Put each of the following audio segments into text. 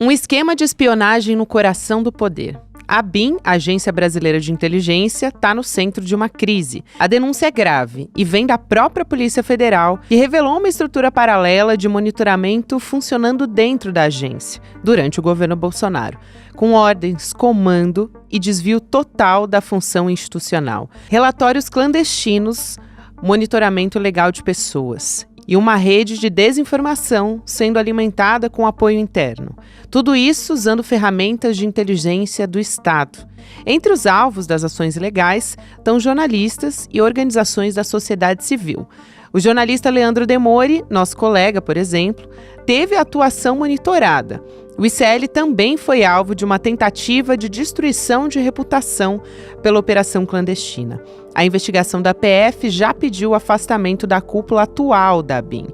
Um esquema de espionagem no coração do poder. A ABIN, Agência Brasileira de Inteligência, está no centro de uma crise. A denúncia é grave e vem da própria Polícia Federal, que revelou uma estrutura paralela de monitoramento funcionando dentro da agência, durante o governo Bolsonaro, com ordens, comando e desvio total da função institucional. Relatórios clandestinos, monitoramento legal de pessoas e uma rede de desinformação sendo alimentada com apoio interno. Tudo isso usando ferramentas de inteligência do Estado. Entre os alvos das ações ilegais estão jornalistas e organizações da sociedade civil. O jornalista Leandro Demore, nosso colega, por exemplo, teve a atuação monitorada. O ICL também foi alvo de uma tentativa de destruição de reputação pela operação clandestina. A investigação da PF já pediu o afastamento da cúpula atual da ABIN.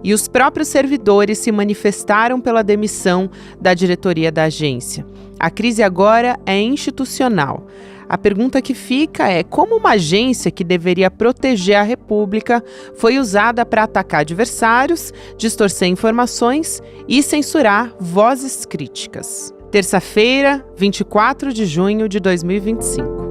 E os próprios servidores se manifestaram pela demissão da diretoria da agência. A crise agora é institucional. A pergunta que fica é como uma agência que deveria proteger a República foi usada para atacar adversários, distorcer informações e censurar vozes críticas. Terça-feira, 24 de junho de 2025.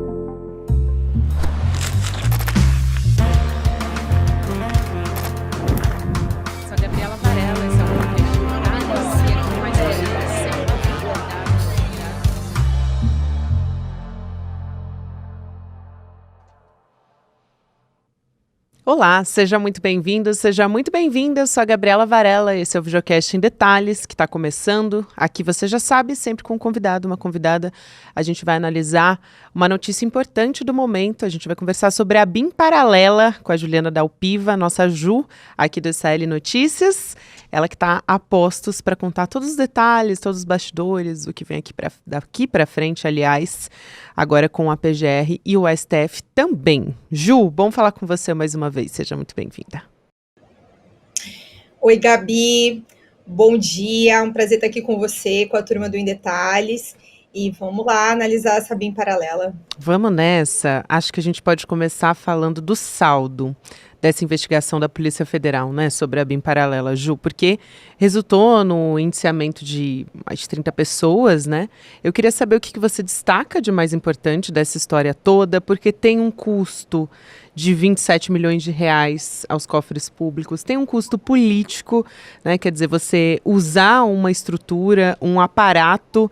Olá, seja muito bem-vindo, seja muito bem-vinda. Eu sou a Gabriela Varela, esse é o Videocast em Detalhes, que está começando. Aqui você já sabe, sempre com um convidado, uma convidada. A gente vai analisar uma notícia importante do momento. A gente vai conversar sobre a ABIN paralela com a Juliana Dalpiva, nossa Ju, aqui do ICL Notícias. Ela que está a postos para contar todos os detalhes, todos os bastidores, o que vem daqui para frente, aliás, agora com a PGR e o STF também. Ju, bom falar com você mais uma vez, seja muito bem-vinda. Oi, Gabi, bom dia, um prazer estar aqui com você, com a turma do Em Detalhes, e vamos lá analisar essa ABIN paralela. Vamos nessa, acho que a gente pode começar falando do saldo dessa investigação da Polícia Federal, né, sobre a ABIN paralela, Ju, porque resultou no indiciamento de mais de 30 pessoas, né? Eu queria saber o que você destaca de mais importante dessa história toda, porque tem um custo de 27 milhões de reais aos cofres públicos, tem um custo político, né? Quer dizer, você usar uma estrutura, um aparato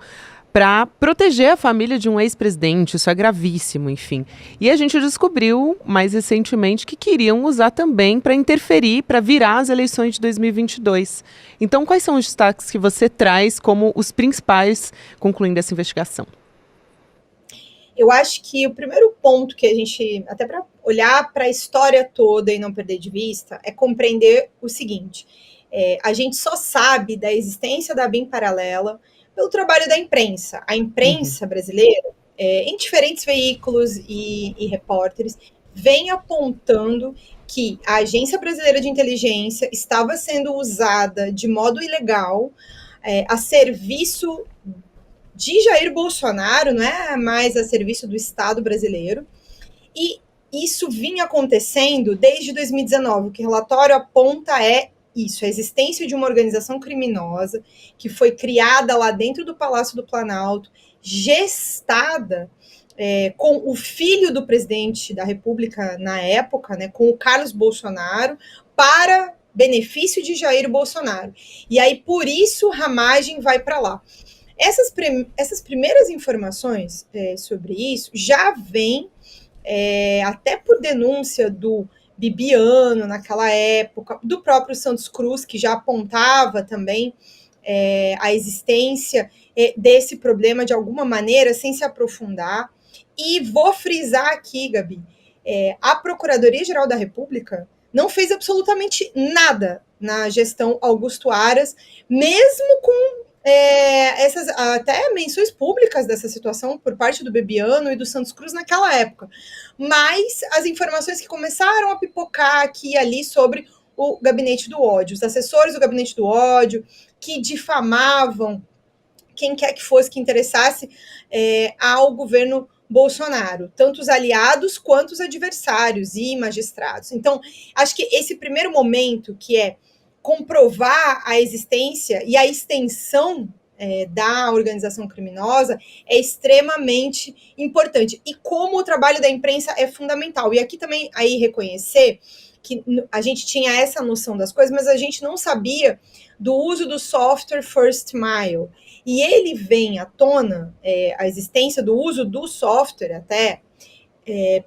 para proteger a família de um ex-presidente, isso é gravíssimo, enfim. E a gente descobriu, mais recentemente, que queriam usar também para interferir, para virar as eleições de 2022. Então, quais são os destaques que você traz como os principais, concluindo essa investigação? Eu acho que o primeiro ponto que a gente, até para olhar para a história toda e não perder de vista, é compreender o seguinte, a gente só sabe da existência da ABIN paralela pelo trabalho da imprensa. A imprensa brasileira, em diferentes veículos e repórteres, vem apontando que a Agência Brasileira de Inteligência estava sendo usada de modo ilegal a serviço de Jair Bolsonaro, não é mais a serviço do Estado brasileiro, e isso vinha acontecendo desde 2019. O que o relatório aponta isso, a existência de uma organização criminosa que foi criada lá dentro do Palácio do Planalto, gestada com o filho do presidente da República na época, né, com o Carlos Bolsonaro, para benefício de Jair Bolsonaro. E aí, por isso, Ramagem vai para lá. Essas primeiras informações sobre isso já vêm até por denúncia do Bibiano naquela época, do próprio Santos Cruz, que já apontava também a existência desse problema de alguma maneira, sem se aprofundar. E vou frisar aqui, Gabi, a Procuradoria-Geral da República não fez absolutamente nada na gestão Augusto Aras, mesmo com essas até menções públicas dessa situação por parte do Bibiano e do Santos Cruz naquela época. Mas as informações que começaram a pipocar aqui e ali sobre o gabinete do ódio, os assessores do gabinete do ódio, que difamavam quem quer que fosse que interessasse ao governo Bolsonaro, tanto os aliados quanto os adversários e magistrados. Então, acho que esse primeiro momento, que é comprovar a existência e a extensão da organização criminosa é extremamente importante. E como o trabalho da imprensa é fundamental. E aqui também aí reconhecer que a gente tinha essa noção das coisas, mas a gente não sabia do uso do software First Mile. E ele vem à tona, a existência do uso do software até,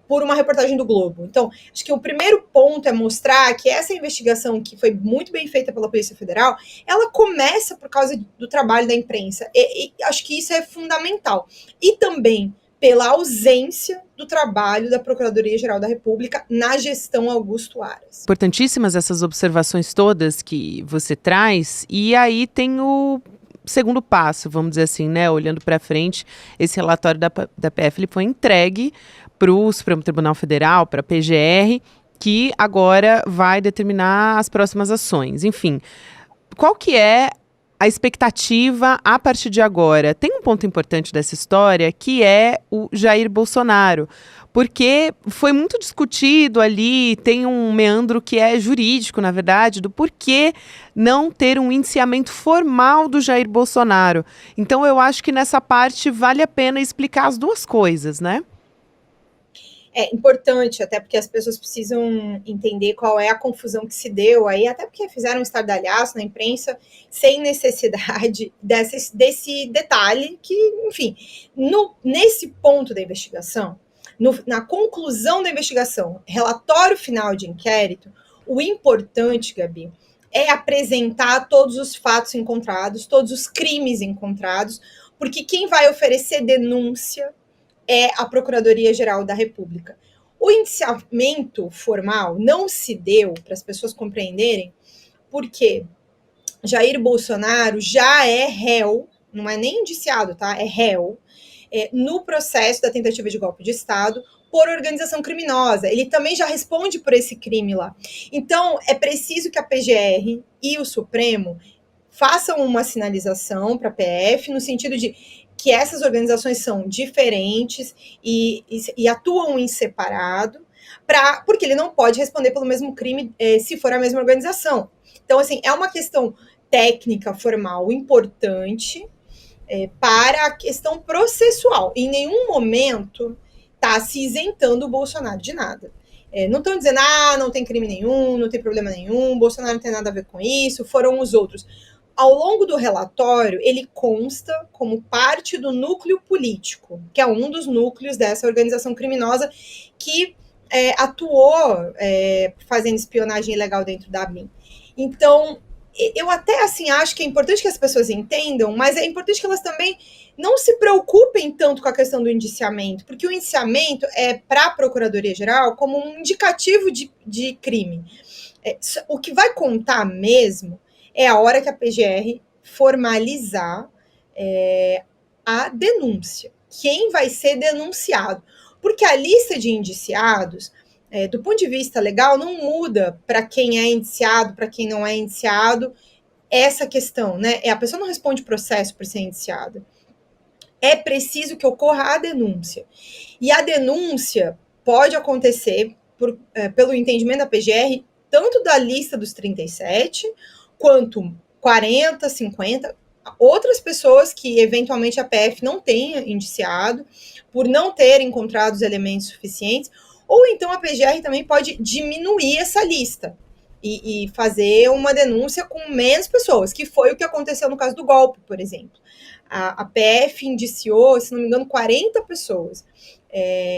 por uma reportagem do Globo. Então, acho que o primeiro ponto é mostrar que essa investigação, que foi muito bem feita pela Polícia Federal, ela começa por causa do trabalho da imprensa. E acho que isso é fundamental. E também pela ausência do trabalho da Procuradoria-Geral da República na gestão Augusto Aras. Importantíssimas essas observações todas que você traz, e aí tem o segundo passo, vamos dizer assim, né? Olhando para frente, esse relatório da PF ele foi entregue para o Supremo Tribunal Federal, para a PGR, que agora vai determinar as próximas ações. Enfim, qual que é a expectativa a partir de agora? Tem um ponto importante dessa história, que é o Jair Bolsonaro, porque foi muito discutido ali, tem um meandro que é jurídico, na verdade, do porquê não ter um indiciamento formal do Jair Bolsonaro. Então, eu acho que nessa parte vale a pena explicar as duas coisas, né? É importante, até porque as pessoas precisam entender qual é a confusão que se deu aí, até porque fizeram um estardalhaço na imprensa sem necessidade desse detalhe que, enfim, nesse ponto da investigação, na conclusão da investigação, relatório final de inquérito, o importante, Gabi, é apresentar todos os fatos encontrados, todos os crimes encontrados, porque quem vai oferecer denúncia é a Procuradoria-Geral da República. O indiciamento formal não se deu, para as pessoas compreenderem, porque Jair Bolsonaro já é réu, não é nem indiciado, tá? É réu, no processo da tentativa de golpe de Estado por organização criminosa. Ele também já responde por esse crime lá. Então, é preciso que a PGR e o Supremo façam uma sinalização para a PF, no sentido de que essas organizações são diferentes e atuam em separado, porque ele não pode responder pelo mesmo crime se for a mesma organização. Então, assim, é uma questão técnica, formal, importante para a questão processual. Em nenhum momento está se isentando o Bolsonaro de nada. Não estão dizendo, não tem crime nenhum, não tem problema nenhum, Bolsonaro não tem nada a ver com isso, foram os outros. Ao longo do relatório, ele consta como parte do núcleo político, que é um dos núcleos dessa organização criminosa que atuou fazendo espionagem ilegal dentro da ABIN. Então, eu até assim acho que é importante que as pessoas entendam, mas é importante que elas também não se preocupem tanto com a questão do indiciamento, porque o indiciamento é para a Procuradoria-Geral como um indicativo de crime. O que vai contar mesmo é a hora que a PGR formalizar a denúncia. Quem vai ser denunciado? Porque a lista de indiciados, do ponto de vista legal, não muda para quem é indiciado, para quem não é indiciado, essa questão, né? A pessoa não responde processo por ser indiciada. É preciso que ocorra a denúncia. E a denúncia pode acontecer, pelo entendimento da PGR, tanto da lista dos 37, quanto 40, 50, outras pessoas que eventualmente a PF não tenha indiciado, por não ter encontrado os elementos suficientes, ou então a PGR também pode diminuir essa lista e fazer uma denúncia com menos pessoas, que foi o que aconteceu no caso do golpe, por exemplo. A PF indiciou, se não me engano, 40 pessoas.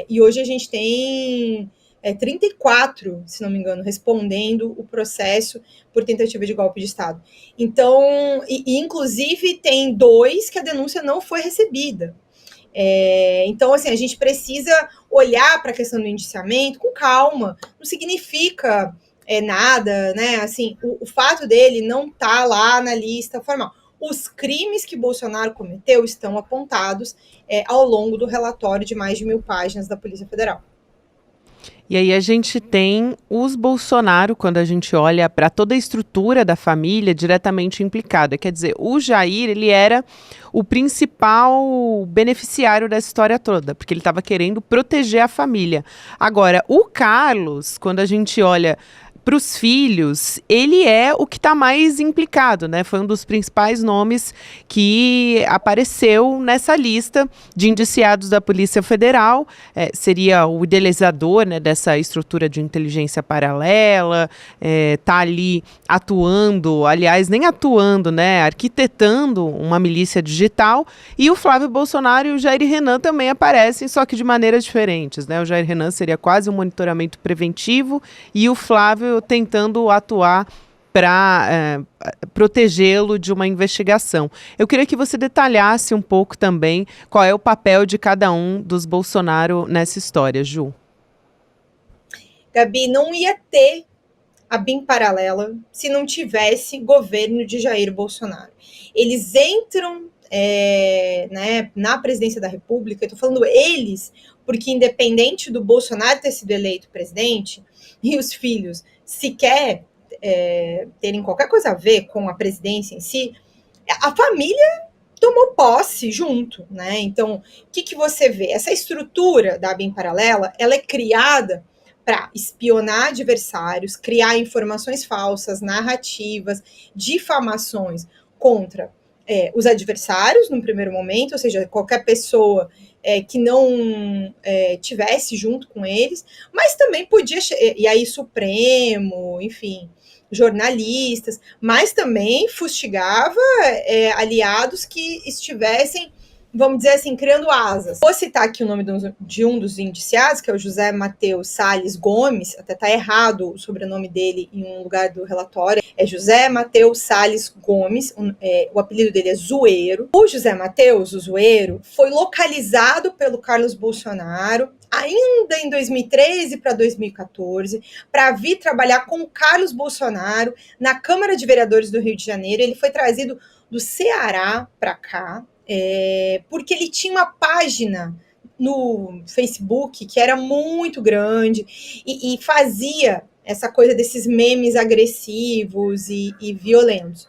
E hoje a gente tem 34, se não me engano, respondendo o processo por tentativa de golpe de Estado. Então, inclusive, tem 2 que a denúncia não foi recebida. Então, assim, a gente precisa olhar para a questão do indiciamento com calma. Não significa nada, né? Assim, o fato dele não estar lá na lista formal. Os crimes que Bolsonaro cometeu estão apontados ao longo do relatório de mais de 1.000 páginas da Polícia Federal. E aí a gente tem os Bolsonaro, quando a gente olha para toda a estrutura da família diretamente implicada. Quer dizer, o Jair, ele era o principal beneficiário dessa história toda, porque ele estava querendo proteger a família. Agora, o Carlos, quando a gente olha para os filhos, ele é o que está mais implicado, né? Foi um dos principais nomes que apareceu nessa lista de indiciados da Polícia Federal. Seria o idealizador, né, dessa estrutura de inteligência paralela, tá ali atuando, aliás, nem atuando, né? Arquitetando uma milícia digital. E o Flávio Bolsonaro e o Jair Renan também aparecem, só que de maneiras diferentes, né? O Jair Renan seria quase um monitoramento preventivo e o Flávio tentando atuar para protegê-lo de uma investigação. Eu queria que você detalhasse um pouco também qual é o papel de cada um dos Bolsonaro nessa história, Ju. Gabi, não ia ter a BIM paralela se não tivesse governo de Jair Bolsonaro. Eles entram né, na presidência da República, eu estou falando eles, porque independente do Bolsonaro ter sido eleito presidente e os filhos sequer terem qualquer coisa a ver com a presidência em si, a família tomou posse junto, né? Então, o que você vê? Essa estrutura da BIM paralela, ela é criada para espionar adversários, criar informações falsas, narrativas, difamações contra os adversários, no primeiro momento, ou seja, qualquer pessoa que não tivesse junto com eles, mas também podia, e aí Supremo, enfim, jornalistas, mas também fustigava aliados que estivessem, vamos dizer assim, criando asas. Vou citar aqui o nome de um dos indiciados, que é o José Matheus Salles Gomes, até está errado o sobrenome dele em um lugar do relatório, é José Matheus Salles Gomes, o apelido dele é Zoeiro. O José Matheus, o Zoeiro, foi localizado pelo Carlos Bolsonaro ainda em 2013 para 2014, para vir trabalhar com o Carlos Bolsonaro na Câmara de Vereadores do Rio de Janeiro. Ele foi trazido do Ceará para cá, porque ele tinha uma página no Facebook que era muito grande e fazia essa coisa desses memes agressivos e violentos.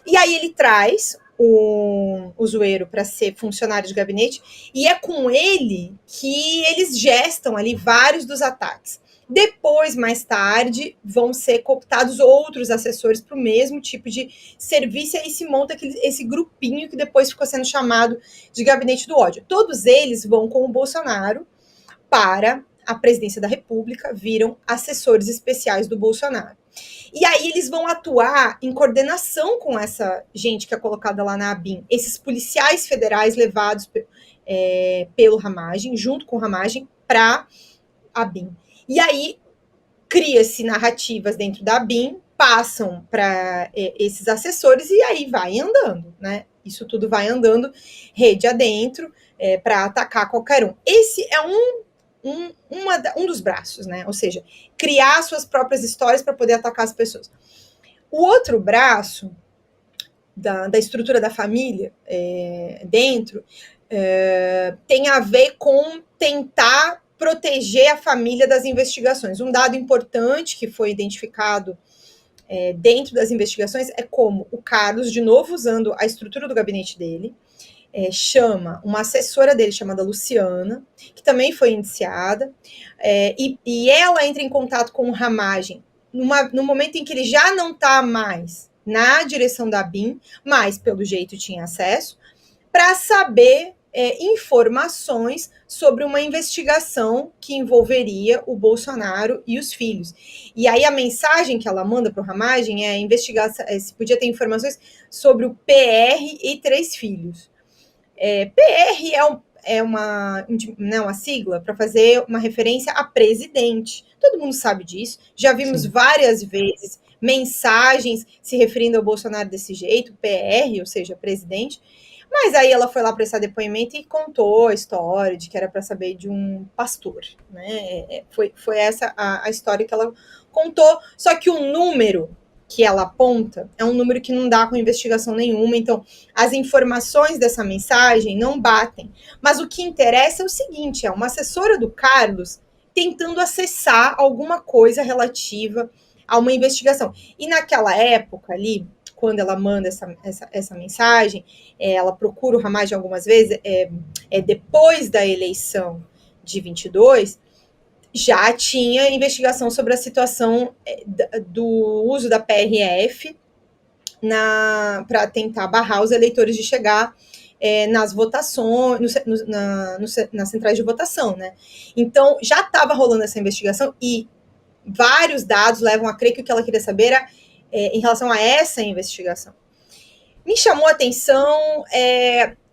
E aí ele traz o Zoeiro para ser funcionário de gabinete, e é com ele que eles gestam ali vários dos ataques. Depois, mais tarde, vão ser cooptados outros assessores para o mesmo tipo de serviço, e aí se monta esse grupinho que depois ficou sendo chamado de Gabinete do Ódio. Todos eles vão com o Bolsonaro para a presidência da República, viram assessores especiais do Bolsonaro. E aí eles vão atuar em coordenação com essa gente que é colocada lá na ABIN, esses policiais federais levados pelo Ramagem, junto com o Ramagem, para a ABIN. E aí cria-se narrativas dentro da ABIN, passam para esses assessores e aí vai andando, né? Isso tudo vai andando rede adentro para atacar qualquer um. Esse é um dos braços, né? Ou seja, criar suas próprias histórias para poder atacar as pessoas. O outro braço da estrutura da família dentro tem a ver com tentar proteger a família das investigações. Um dado importante que foi identificado dentro das investigações é como o Carlos, de novo usando a estrutura do gabinete dele, chama uma assessora dele chamada Luciana, que também foi indiciada, e ela entra em contato com o Ramagem no momento em que ele já não está mais na direção da BIM, mas pelo jeito tinha acesso, para saber informações sobre uma investigação que envolveria o Bolsonaro e os filhos. E aí a mensagem que ela manda para o Ramagem é investigar se podia ter informações sobre o PR e 3 filhos. PR é uma sigla para fazer uma referência a presidente. Todo mundo sabe disso. Já vimos várias vezes mensagens se referindo ao Bolsonaro desse jeito, PR, ou seja, presidente. Mas aí ela foi lá prestar depoimento e contou a história de que era para saber de um pastor, né? Foi essa a história que ela contou, só que o número que ela aponta é um número que não dá com investigação nenhuma, então as informações dessa mensagem não batem. Mas o que interessa é o seguinte, é uma assessora do Carlos tentando acessar alguma coisa relativa a uma investigação. E naquela época ali, quando ela manda essa mensagem, ela procura o Ramagem algumas vezes, depois da eleição de 22, já tinha investigação sobre a situação do uso da PRF para tentar barrar os eleitores de chegar nas votações, nas centrais de votação, né? Então, já estava rolando essa investigação e vários dados levam a crer que o que ela queria saber era em relação a essa investigação. Me chamou a atenção,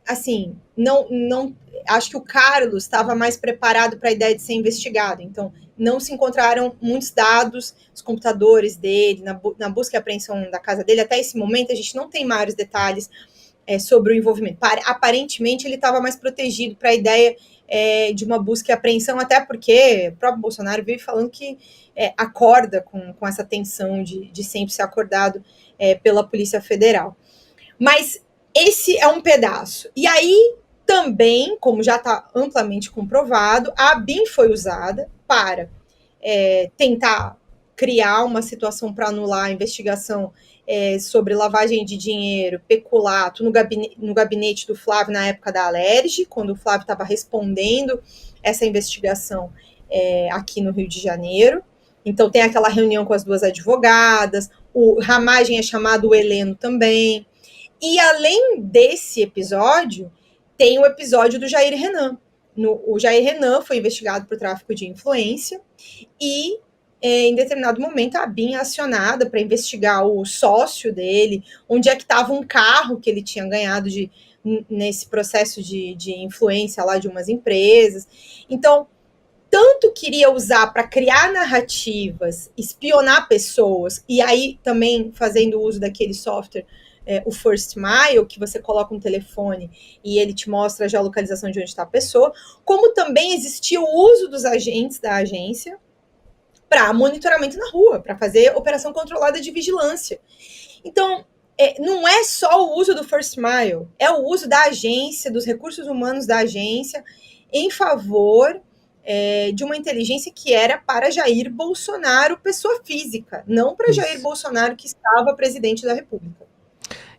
assim, não acho que o Carlos estava mais preparado para a ideia de ser investigado, então não se encontraram muitos dados, os computadores dele, na busca e apreensão da casa dele, até esse momento a gente não tem maiores detalhes sobre o envolvimento. Aparentemente ele estava mais protegido para a ideia de uma busca e apreensão, até porque o próprio Bolsonaro veio falando que acorda com essa tensão de sempre ser acordado pela Polícia Federal. Mas esse é um pedaço. E aí, também, como já está amplamente comprovado, a ABIN foi usada para tentar criar uma situação para anular a investigação sobre lavagem de dinheiro, peculato, no gabinete do Flávio na época da Alerj, quando o Flávio estava respondendo essa investigação aqui no Rio de Janeiro. Então, tem aquela reunião com as duas advogadas, o Ramagem é chamado o Heleno também. E além desse episódio, tem o episódio do Jair Renan. O Jair Renan foi investigado por tráfico de influência e, em determinado momento, a ABIN é acionada para investigar o sócio dele, onde é que estava um carro que ele tinha ganhado nesse processo de influência lá de umas empresas. Então, tanto queria usar para criar narrativas, espionar pessoas, e aí também fazendo uso daquele software, o First Mile, que você coloca um telefone e ele te mostra já a localização de onde está a pessoa, como também existia o uso dos agentes da agência para monitoramento na rua, para fazer operação controlada de vigilância. Então, não é só o uso do First Mile, é o uso da agência, dos recursos humanos da agência, em favor de uma inteligência que era para Jair Bolsonaro, pessoa física, não para Jair Bolsonaro, que estava presidente da República.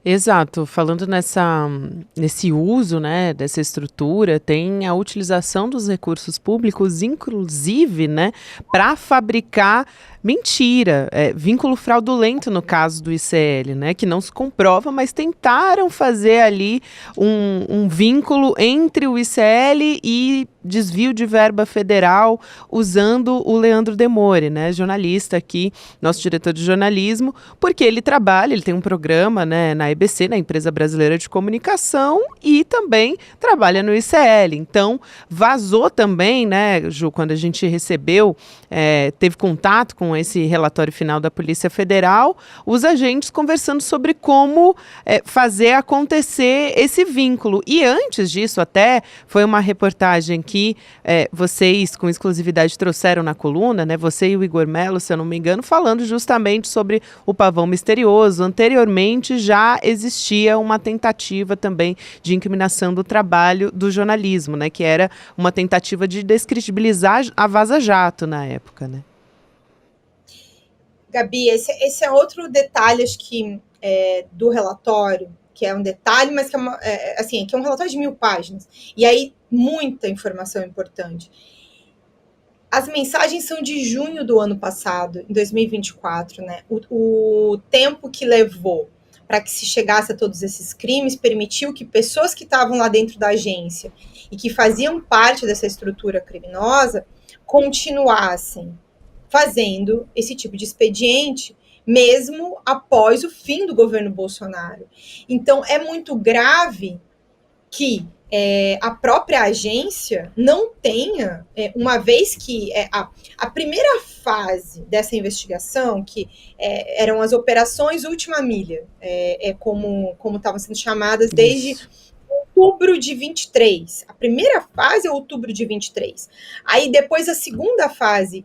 Exato, falando nesse uso, né, dessa estrutura, tem a utilização dos recursos públicos, inclusive, né, para fabricar mentira, vínculo fraudulento no caso do ICL, né, que não se comprova, mas tentaram fazer ali um vínculo entre o ICL e desvio de verba federal usando o Leandro Demore, né, jornalista aqui, nosso diretor de jornalismo, porque ele tem um programa, né, na EBC, na Empresa Brasileira de Comunicação, e também trabalha no ICL. Então, vazou também, né, Ju, quando a gente recebeu, teve contato com esse relatório final da Polícia Federal, os agentes conversando sobre como fazer acontecer esse vínculo. E antes disso, até, foi uma reportagem que vocês, com exclusividade, trouxeram na coluna, né, você e o Igor Mello, se eu não me engano, falando justamente sobre o pavão misterioso. Anteriormente, já existia uma tentativa também de incriminação do trabalho do jornalismo, né, que era uma tentativa de descredibilizar a Vaza Jato na época, né? Gabi, esse é outro detalhe, acho que do relatório, que é um detalhe, mas que que é um relatório de 1000 páginas. E aí, muita informação importante. As mensagens são de junho do ano passado, em 2024, né? O tempo que levou para que se chegasse a todos esses crimes permitiu que pessoas que estavam lá dentro da agência e que faziam parte dessa estrutura criminosa continuassem fazendo esse tipo de expediente, mesmo após o fim do governo Bolsonaro. Então, é muito grave que a própria agência não tenha, uma vez que a primeira fase dessa investigação, que eram as operações Última Milha, como estavam sendo chamadas desde outubro de 23. A primeira fase é outubro de 23. Aí depois a segunda fase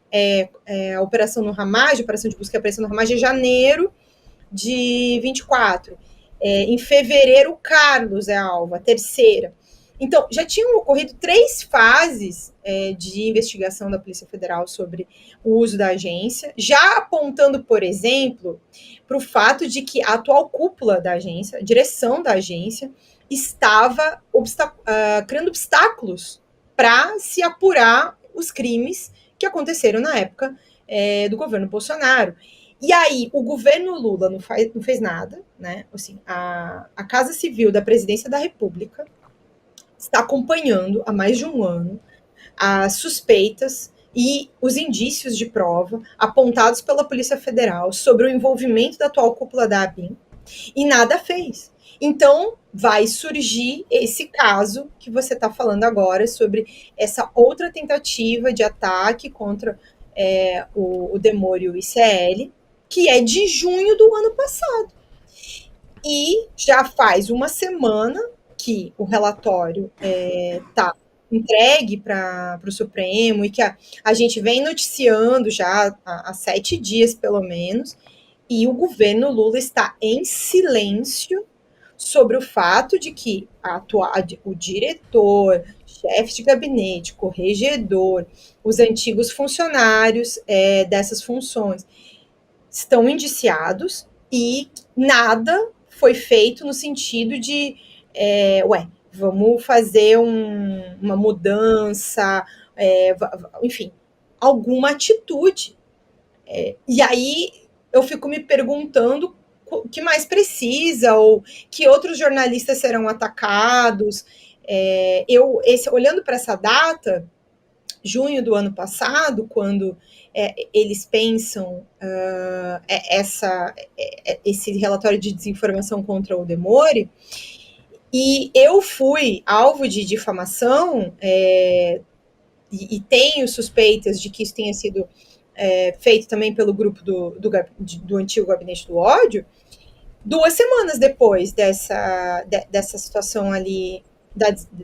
a operação no Ramagem, a operação de busca e apreensão no Ramagem, é janeiro de 24. Em fevereiro, o Carlos é alvo, a terceira. Então, já tinham ocorrido 3 fases de investigação da Polícia Federal sobre o uso da agência, já apontando, por exemplo, para o fato de que a atual cúpula da agência, a direção da agência, estava criando obstáculos para se apurar os crimes que aconteceram na época do governo Bolsonaro. E aí, o governo Lula não fez nada, né? Assim, a Casa Civil da Presidência da República está acompanhando há mais de um ano as suspeitas e os indícios de prova apontados pela Polícia Federal sobre o envolvimento da atual cúpula da ABIN, e nada fez. Então, vai surgir esse caso que você está falando agora, sobre essa outra tentativa de ataque contra o Demore e o ICL, que é de junho do ano passado. E já faz uma semana que o relatório está entregue para o Supremo, e que a gente vem noticiando já há 7 dias, pelo menos, e o governo Lula está em silêncio sobre o fato de que o diretor, chefe de gabinete, corregedor, os antigos funcionários dessas funções estão indiciados, e nada foi feito no sentido de vamos fazer uma mudança, enfim, alguma atitude. E aí eu fico me perguntando o que mais precisa, ou que outros jornalistas serão atacados. Olhando para essa data, junho do ano passado, quando eles pensam esse relatório de desinformação contra o Demore, e eu fui alvo de difamação, e tenho suspeitas de que isso tenha sido feito também pelo grupo do antigo Gabinete do Ódio, 2 semanas depois dessa situação ali,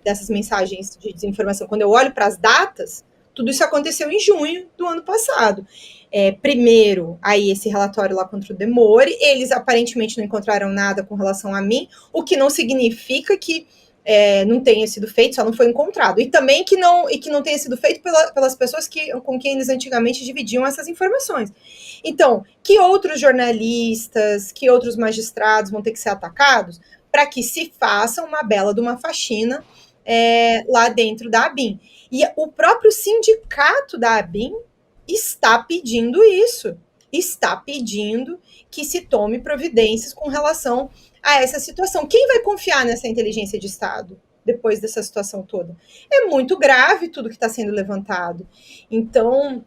dessas mensagens de desinformação. Quando eu olho para as datas, tudo isso aconteceu em junho do ano passado. Primeiro, aí esse relatório lá contra o Demore, eles aparentemente não encontraram nada com relação a mim, o que não significa que não tenha sido feito, só não foi encontrado. E também que não tenha sido feito pelas pessoas com quem eles antigamente dividiam essas informações. Então, que outros jornalistas, que outros magistrados vão ter que ser atacados para que se faça uma bela de uma faxina lá dentro da ABIN. E o próprio sindicato da ABIN está pedindo isso, está pedindo que se tome providências com relação a essa situação. Quem vai confiar nessa inteligência de Estado depois dessa situação toda? É muito grave tudo que está sendo levantado. Então,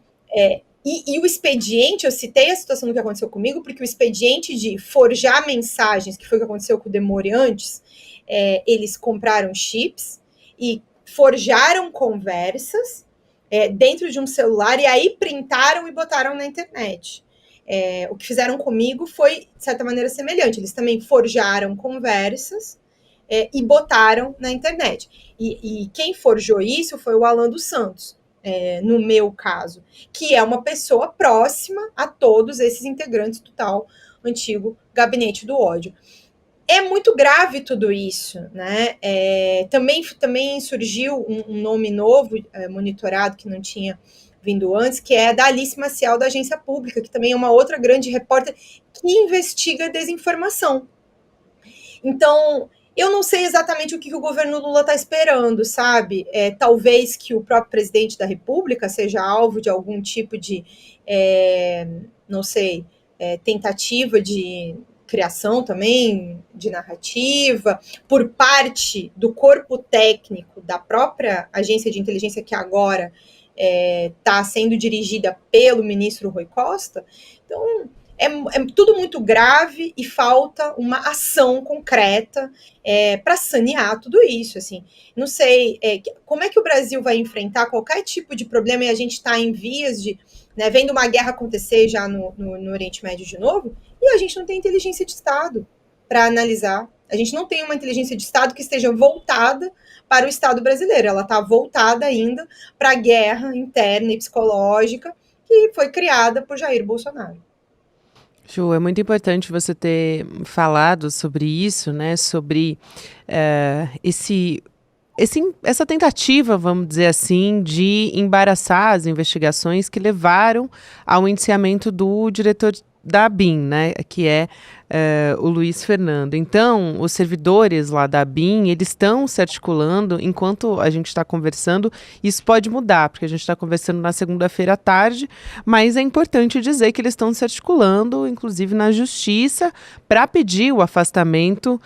e o expediente, eu citei a situação do que aconteceu comigo, porque o expediente de forjar mensagens, que foi o que aconteceu com o Demore antes, eles compraram chips e forjaram conversas dentro de um celular, e aí printaram e botaram na internet. O que fizeram comigo foi, de certa maneira, semelhante. Eles também forjaram conversas e botaram na internet. E quem forjou isso foi o Alan dos Santos, no meu caso, que é uma pessoa próxima a todos esses integrantes do tal antigo Gabinete do Ódio. É muito grave tudo isso, né? Também surgiu um nome novo, monitorado, que não tinha vindo antes, que é da Alice Maciel, da Agência Pública, que também é uma outra grande repórter que investiga desinformação. Então, eu não sei exatamente o que o governo Lula está esperando, sabe? Talvez que o próprio presidente da República seja alvo de algum tipo de, não sei, tentativa de criação também, de narrativa, por parte do corpo técnico da própria agência de inteligência, que agora está sendo dirigida pelo ministro Rui Costa. Então, é tudo muito grave e falta uma ação concreta para sanear tudo isso. Assim. Não sei como é que o Brasil vai enfrentar qualquer tipo de problema, e a gente está em vias de, vendo uma guerra acontecer já no Oriente Médio de novo, e a gente não tem inteligência de Estado para analisar. A gente não tem uma inteligência de Estado que esteja voltada para o Estado brasileiro. Ela está voltada ainda para a guerra interna e psicológica que foi criada por Jair Bolsonaro. Ju, é muito importante você ter falado sobre isso, né? Sobre essa tentativa, vamos dizer assim, de embaraçar as investigações que levaram ao indiciamento do diretor da ABIN, né? Que é o Luiz Fernando. Então, os servidores lá da ABIN, eles estão se articulando enquanto a gente está conversando. Isso pode mudar, porque a gente está conversando na segunda-feira à tarde, mas é importante dizer que eles estão se articulando, inclusive na Justiça, para pedir o afastamento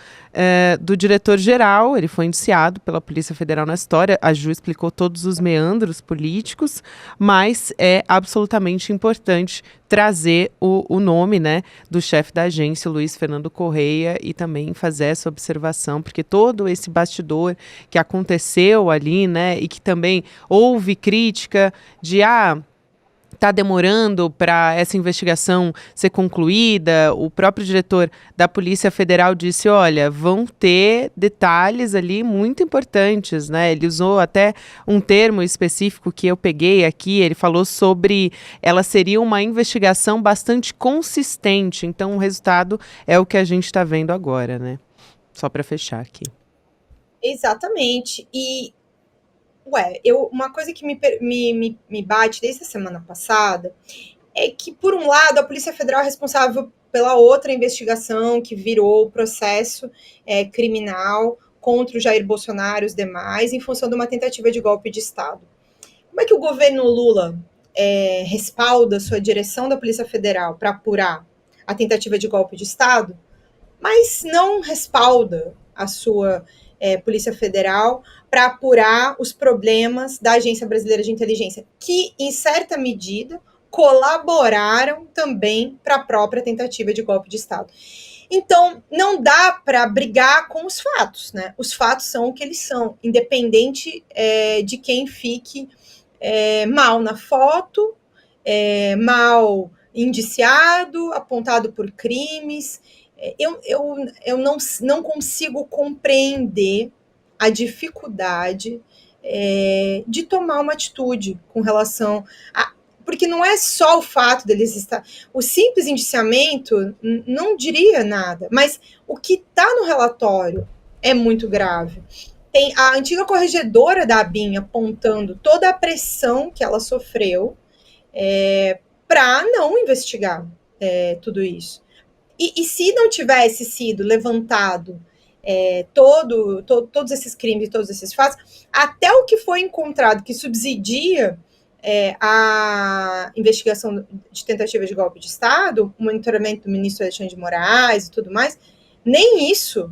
do diretor-geral. Ele foi indiciado pela Polícia Federal na história. A Ju explicou todos os meandros políticos, mas é absolutamente importante trazer o nome, né, do chefe da agência, Luiz Fernando Correia, e também fazer essa observação, porque todo esse bastidor que aconteceu ali, né, e que também houve crítica de está demorando para essa investigação ser concluída. O próprio diretor da Polícia Federal disse, olha, vão ter detalhes ali muito importantes, né? Ele usou até um termo específico que eu peguei aqui, ele falou sobre ela seria uma investigação bastante consistente, então o resultado é o que a gente está vendo agora, né? Só para fechar aqui. Exatamente, e uma coisa que me bate desde a semana passada é que, por um lado, a Polícia Federal é responsável pela outra investigação que virou o processo criminal contra o Jair Bolsonaro e os demais, em função de uma tentativa de golpe de Estado. Como é que o governo Lula respalda sua direção da Polícia Federal para apurar a tentativa de golpe de Estado, mas não respalda a sua Polícia Federal para apurar os problemas da Agência Brasileira de Inteligência, que, em certa medida, colaboraram também para a própria tentativa de golpe de Estado. Então, não dá para brigar com os fatos, né? Os fatos são o que eles são, independente de quem fique mal na foto, mal indiciado, apontado por crimes. Eu não consigo compreender a dificuldade de tomar uma atitude com relação a... Porque não é só o fato deles estar... O simples indiciamento não diria nada, mas o que está no relatório é muito grave. Tem a antiga corregedora da ABIN apontando toda a pressão que ela sofreu para não investigar tudo isso. E se não tivesse sido levantado todos esses crimes e todos esses fatos, até o que foi encontrado que subsidia a investigação de tentativa de golpe de Estado, o monitoramento do ministro Alexandre de Moraes e tudo mais, nem isso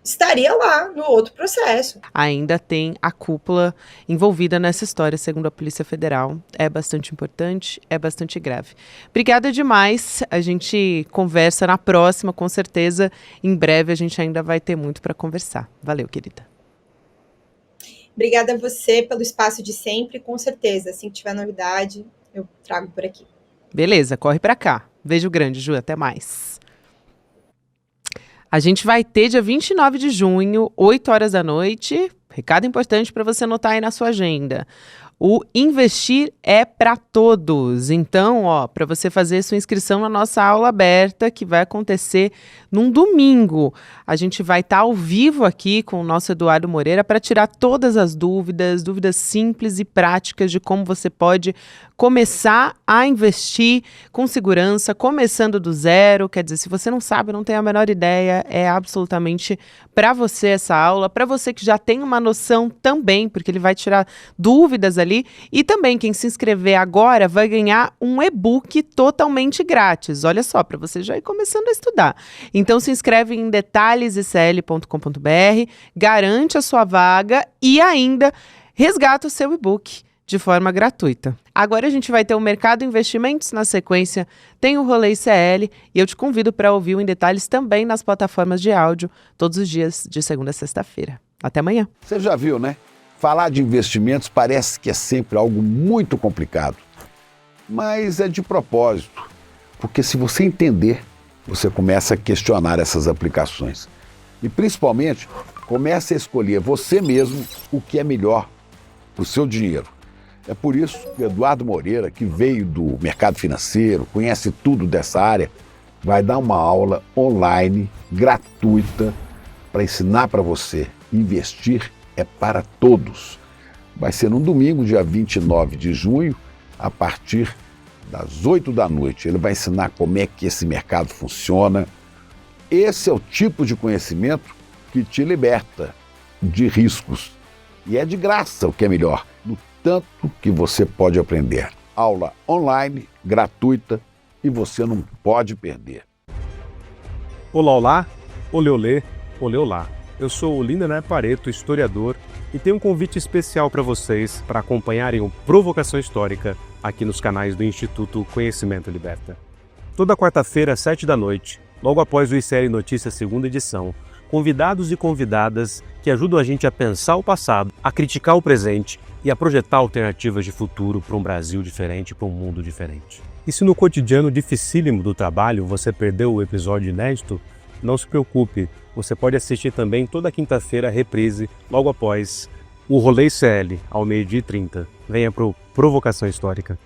estaria lá no outro processo. Ainda tem a cúpula envolvida nessa história, segundo a Polícia Federal. É bastante importante, é bastante grave. Obrigada demais. A gente conversa na próxima, com certeza. Em breve a gente ainda vai ter muito para conversar. Valeu, querida. Obrigada a você pelo espaço de sempre. Com certeza, assim que tiver novidade, eu trago por aqui. Beleza, corre para cá. Beijo grande, Ju. Até mais. A gente vai ter dia 29 de junho, 8 horas da noite. Recado importante para você anotar aí na sua agenda. O Investir é para Todos. Então, para você fazer sua inscrição na nossa aula aberta, que vai acontecer num domingo. A gente vai estar ao vivo aqui com o nosso Eduardo Moreira para tirar todas as dúvidas simples e práticas de como você pode começar a investir com segurança, começando do zero. Quer dizer, se você não sabe, não tem a menor ideia, é absolutamente para você essa aula, para você que já tem uma noção também, porque ele vai tirar dúvidas ali. E também quem se inscrever agora vai ganhar um e-book totalmente grátis. Olha só, para você já ir começando a estudar. Então se inscreve em detalhesicl.com.br, garante a sua vaga e ainda resgata o seu e-book de forma gratuita. Agora a gente vai ter o Mercado Investimentos, na sequência tem o Rolê ICL e eu te convido para ouvir o Em Detalhes também nas plataformas de áudio, todos os dias de segunda a sexta-feira. Até amanhã. Você já viu, né? Falar de investimentos parece que é sempre algo muito complicado, mas é de propósito, porque se você entender, você começa a questionar essas aplicações e principalmente começa a escolher você mesmo o que é melhor para o seu dinheiro. É por isso que o Eduardo Moreira, que veio do mercado financeiro, conhece tudo dessa área, vai dar uma aula online gratuita para ensinar para você. Investir é para todos. Vai ser no domingo, dia 29 de junho, a partir das 8 da noite. Ele vai ensinar como é que esse mercado funciona, Esse é o tipo de conhecimento que te liberta de riscos. E é de graça, o que é melhor, no tanto que você pode aprender. Aula online, gratuita, e você não pode perder. Olá, olá, olê, olê, olê, olá. Eu sou o Lindener Pareto, historiador, e tenho um convite especial para vocês para acompanharem o Provocação Histórica aqui nos canais do Instituto Conhecimento Liberta. Toda quarta-feira, às 7h, logo após o ICL Notícias segunda edição, convidados e convidadas que ajudam a gente a pensar o passado, a criticar o presente e a projetar alternativas de futuro para um Brasil diferente, para um mundo diferente. E se no cotidiano dificílimo do trabalho você perdeu o episódio inédito, não se preocupe, você pode assistir também toda quinta-feira a reprise, logo após o Rolê ICL, ao 12h30. Venha para o Provocação Histórica.